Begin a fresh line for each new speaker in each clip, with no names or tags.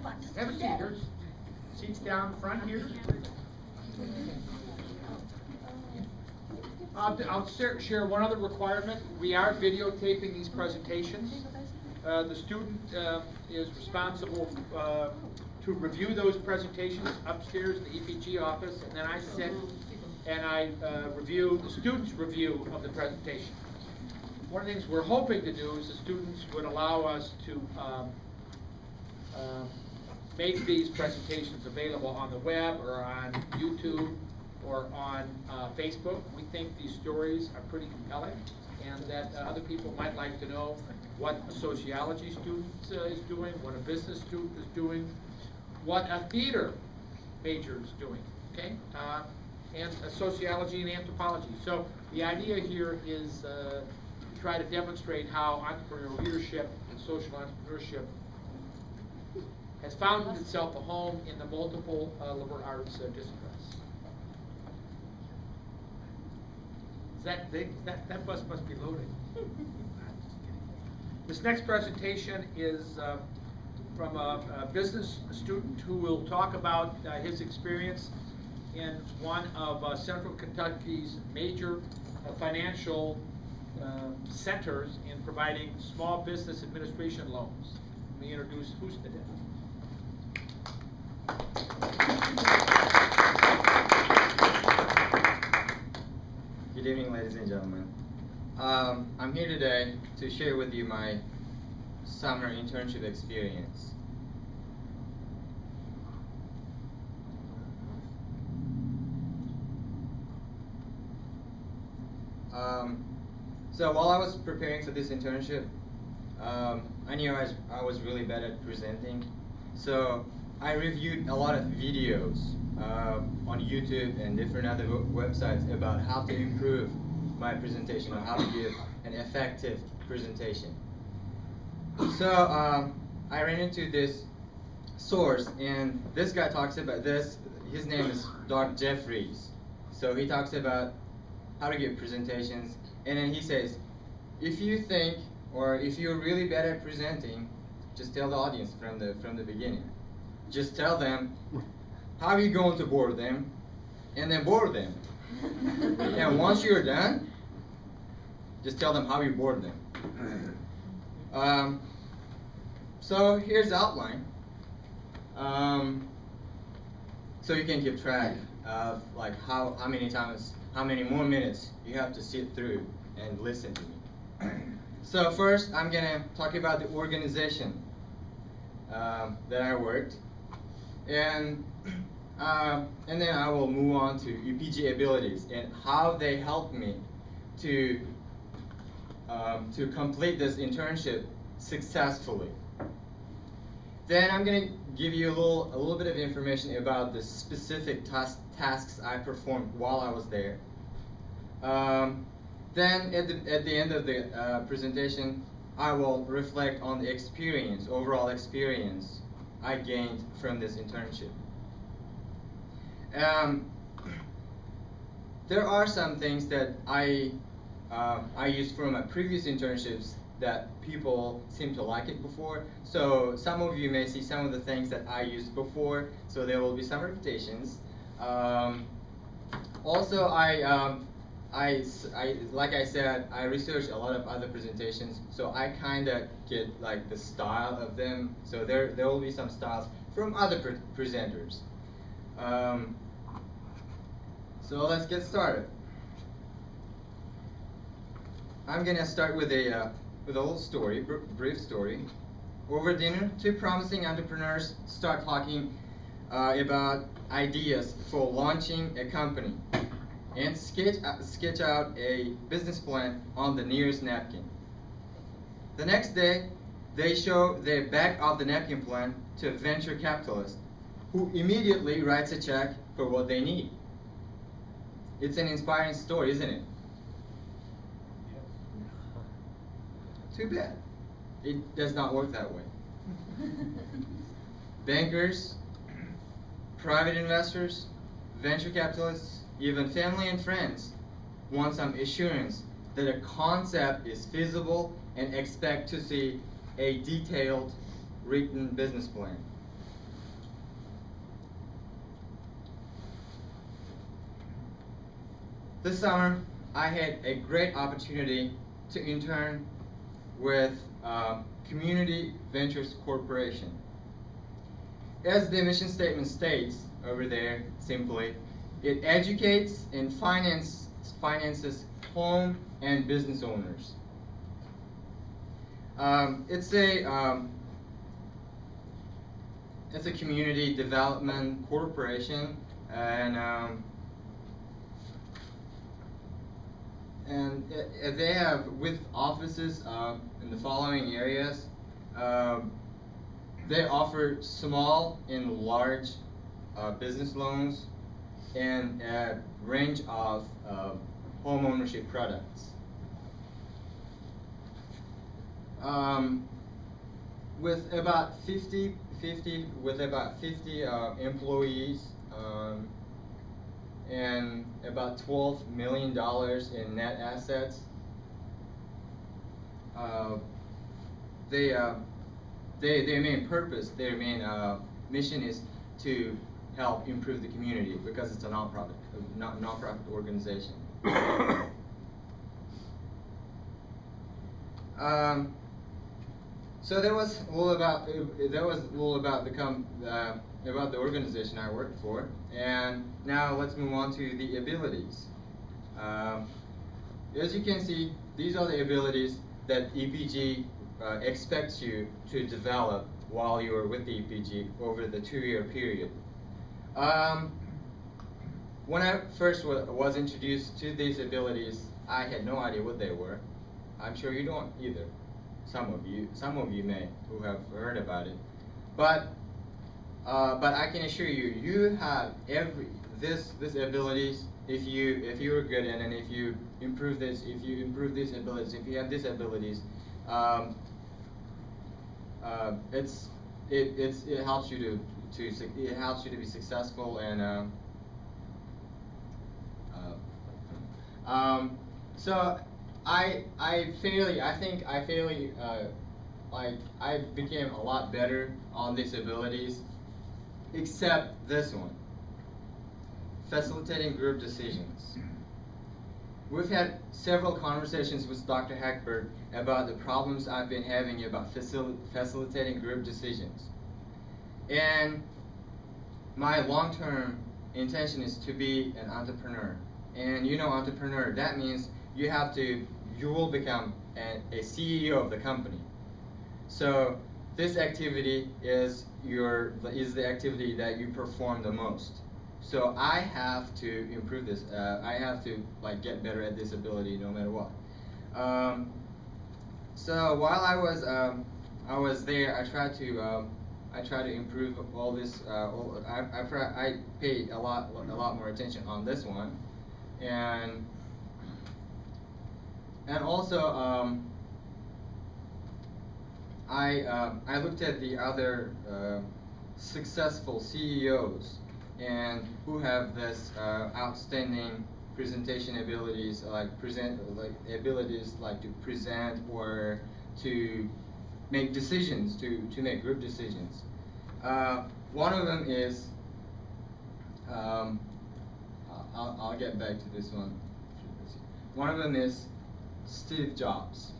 Have a seat. There's seats down front here. I'll share one other requirement. We are videotaping these presentations. The student is responsible to review those presentations upstairs in the EPG office, and then I sit and I review the student's review of the presentation. One of the things we're hoping to do is the students would allow us to make these presentations available on the web or on YouTube or on Facebook. We think these stories are pretty compelling, and that other people might like to know what a sociology student is doing, what a business student is doing, what a theater major is doing, okay? And sociology and anthropology. So the idea here is to try to demonstrate how entrepreneurial leadership and social entrepreneurship has found itself a home in the multiple liberal arts disciplines. That bus must be loading. This next presentation is from a business student who will talk about his experience in one of Central Kentucky's major financial centers in providing small business administration loans. Let me introduce Husniddin.
Good evening, ladies and gentlemen. I'm here today to share with you my summer internship experience. So while I was preparing for this internship, I knew I was really bad at presenting. So I reviewed a lot of videos on YouTube and different other websites about how to improve my presentation or how to give an effective presentation. So I ran into this source, and this guy talks about this. His name is Dr. Jeffries. So he talks about how to give presentations, and then he says, if you think, or if you're really bad at presenting, just tell the audience from the beginning. Just tell them how you're going to bore them, and then bore them. And once you're done, just tell them how you bored them. So here's the outline. So you can keep track of like how many more minutes you have to sit through and listen to me. So first, I'm gonna talk about the organization that I worked, and then I will move on to EPG abilities and how they helped me to complete this internship successfully. Then I'm gonna give you a little bit of information about the specific tasks I performed while I was there. Then at the end of the presentation, I will reflect on the overall experience I gained from this internship. There are some things that I used from my previous internships that people seem to like it before. So some of you may see some of the things that I used before, so there will be some repetitions. Also, like I said, I researched a lot of other presentations, so I kind of get like the style of them. So there will be some styles from other presenters. So let's get started. I'm gonna start with a little story, brief story. Over dinner, two promising entrepreneurs start talking about ideas for launching a company and sketch out a business plan on the nearest napkin. The next day, they show the back of the napkin plan to a venture capitalist who immediately writes a check for what they need. It's an inspiring story, isn't it? Too bad. It does not work that way. Bankers, private investors, venture capitalists, even family and friends want some assurance that a concept is feasible and expect to see a detailed written business plan. this summer, I had a great opportunity to intern with Community Ventures Corporation. As the mission statement states over there, simply, it educates and finances home and business owners. It's a community development corporation, and they have with offices in the following areas. They offer small and large business loans and a range of home ownership products. With about 50 employees and about $12 million in net assets, their main purpose, their main mission is to help improve the community because it's a non-profit organization. So there was a little about the organization I worked for, and now let's move on to the abilities. As you can see, these are the abilities that EPG expects you to develop while you are with the EPG over the 2-year period. When I first was introduced to these abilities, I had no idea what they were. I'm sure you don't either. Some of you may who have heard about it, but I can assure you, you have these abilities if you are good in, and if you improve these abilities, if you have these abilities, it helps you to be successful, and so I became a lot better on these abilities, except this one, facilitating group decisions. We've had several conversations with Dr. Hackberg about the problems I've been having about facilitating group decisions. And my long-term intention is to be an entrepreneur. And you know, entrepreneur, that means you will become a CEO of the company. So this activity is the activity that you perform the most. So I have to improve this. I have to get better at this ability no matter what. So while I was there, I tried to improve all this. I paid a lot more attention on this one, and also I looked at the other successful CEOs and who have this outstanding presentation abilities, to present or to make decisions, to make group decisions. One of them is I'll get back to this one. One of them is Steve Jobs.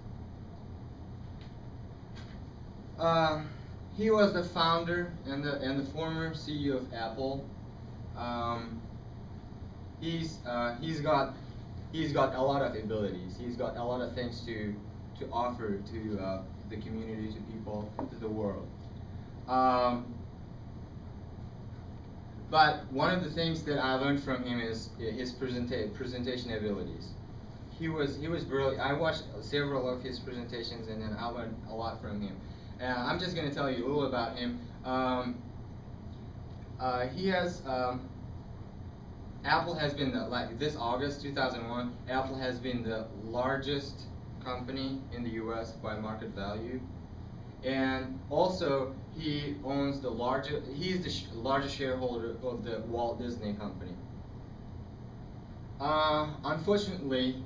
He was the founder and the former CEO of Apple. He's got a lot of abilities. He's got a lot of things to offer to the community, to people, to the world. But one of the things that I learned from him is his presentation abilities. He was brilliant. I watched several of his presentations, and then I learned a lot from him. I'm just going to tell you a little about him. Apple has been this August 2001. Apple has been the largest company in the U.S. by market value, and also he owns he's the largest shareholder of the Walt Disney Company. Unfortunately,